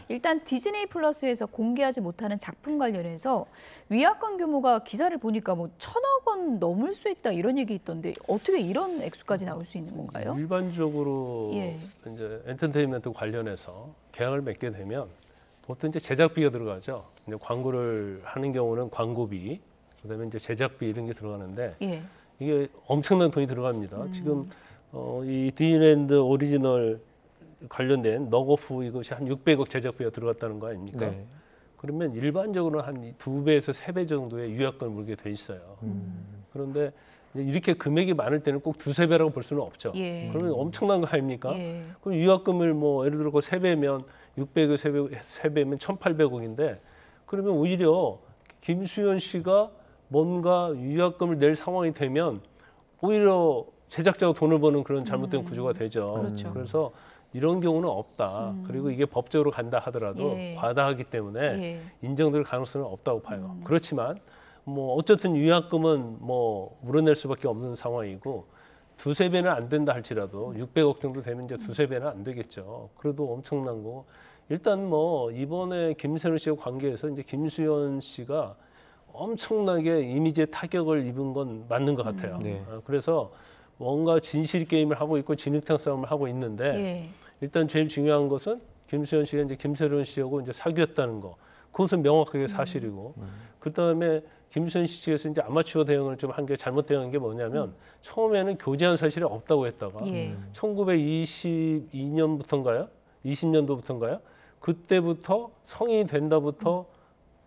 일단 디즈니이 플러스에서 공개하지 못하는 작품 관련해서 위약금 규모가 기사를 보니까 뭐 1,000억 원 넘을 수 있다 이런 얘기 있던데 어떻게 이런 액수까지 나올 수 있는 건가요? 일반적으로 예. 이제 엔터테인먼트 관련해서 계약을 맺게 되면 보통 이제 제작비가 들어가죠. 이제 광고를 하는 경우는 광고비, 그다음에 이제 제작비 이런 게 들어가는데 예. 이게 엄청난 돈이 들어갑니다. 지금 이 디즈니랜드 오리지널 관련된 넉오프 이것이 한 600억 제작비가 들어갔다는 거 아닙니까? 네. 그러면 일반적으로 한 2배에서 3배 정도의 유약금을 물게 돼 있어요. 그런데 이렇게 금액이 많을 때는 꼭 2~3배라고 볼 수는 없죠. 예. 그러면 엄청난 거 아닙니까? 예. 그럼 유약금을 뭐 예를 들어 3배면 600에 3배면 1,800억인데 그러면 오히려 김수현 씨가 뭔가 유약금을 낼 상황이 되면 오히려 제작자가 돈을 버는 그런 잘못된 구조가 되죠. 그렇죠. 그래서 이런 경우는 없다. 그리고 이게 법적으로 간다 하더라도 예. 과다하기 때문에 예. 인정될 가능성은 없다고 봐요. 그렇지만 뭐 어쨌든 유약금은 뭐 물어낼 수밖에 없는 상황이고 2~3배는 안 된다 할지라도 600억 정도 되면 이제 2~3배는 안 되겠죠. 그래도 엄청난 거. 일단 뭐 이번에 김세론 씨와 관계해서 이제 김수현 씨가 엄청나게 이미지에 타격을 입은 건 맞는 것 같아요. 네. 그래서 뭔가 진실 게임을 하고 있고 진흙탕 싸움을 하고 있는데 예. 일단 제일 중요한 것은 김수현 씨가 이제 김세론 씨하고 이제 사귀었다는 거. 그것은 명확하게 사실이고 그다음에 김수현 씨 측에서 이제 아마추어 대응을 좀 한 게 잘못 대응한 게 뭐냐면 처음에는 교제한 사실이 없다고 했다가 예. 1922년부터인가요? 20년도부터인가요? 그때부터 성인이 된다부터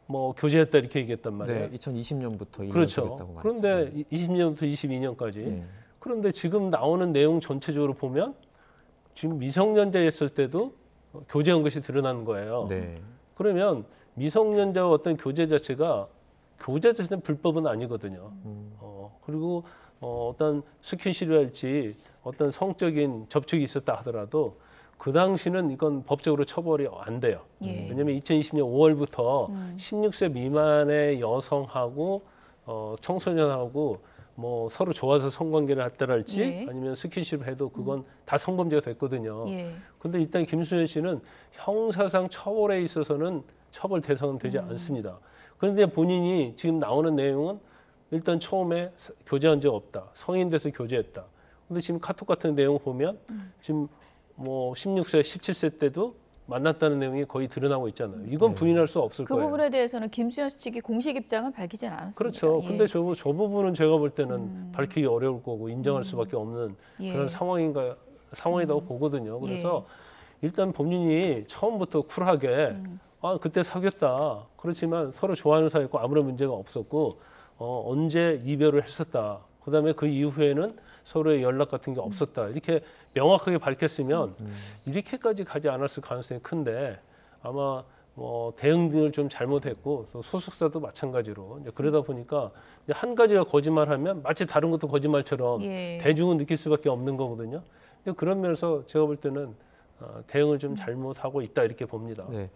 뭐 교제했다 이렇게 얘기했단 말이에요. 네, 2020년부터 그렇죠. 그런데 20년부터 22년까지. 네. 그런데 지금 나오는 내용 전체적으로 보면 지금 미성년자였을 때도 교제한 것이 드러나는 거예요. 네. 그러면 미성년자와 어떤 교제 자체가 교제 자체는 불법은 아니거든요. 그리고 어떤 스킨십이랄지 어떤 성적인 접촉이 있었다 하더라도 그 당시는 이건 법적으로 처벌이 안 돼요. 예. 왜냐하면 2020년 5월부터 16세 미만의 여성하고 청소년하고 뭐 서로 좋아서 성관계를 했다랄지 예. 아니면 스킨십을 해도 그건 다 성범죄가 됐거든요. 예. 근데 일단 김수현 씨는 형사상 처벌에 있어서는 처벌 대상은 되지 않습니다. 그런데 본인이 지금 나오는 내용은 일단 처음에 교제한 적 없다. 성인 돼서 교제했다. 근데 지금 카톡 같은 내용 보면 지금 뭐 16세, 17세 때도 만났다는 내용이 거의 드러나고 있잖아요. 이건 부인할 수 없을 그 거예요. 부분에 대해서는 김수현 씨 측이 공식 입장은 밝히진 않았습니다. 그렇죠. 예. 근데 저 부분은 제가 볼 때는 밝히기 어려울 거고 인정할 수밖에 없는 예. 그런 상황이라고 보거든요. 그래서 일단 본인이 처음부터 쿨하게 아 그때 사귀었다. 그렇지만 서로 좋아하는 사이였고 아무런 문제가 없었고 언제 이별을 했었다. 그다음에 그 이후에는 서로의 연락 같은 게 없었다. 이렇게 명확하게 밝혔으면 이렇게까지 가지 않았을 가능성이 큰데 아마 뭐 대응 등을 좀 잘못했고 또 소속사도 마찬가지로 이제 그러다 보니까 이제 한 가지가 거짓말하면 마치 다른 것도 거짓말처럼 예. 대중은 느낄 수밖에 없는 거거든요. 근데 그런 면에서 제가 볼 때는 대응을 좀 잘못하고 있다 이렇게 봅니다. 네.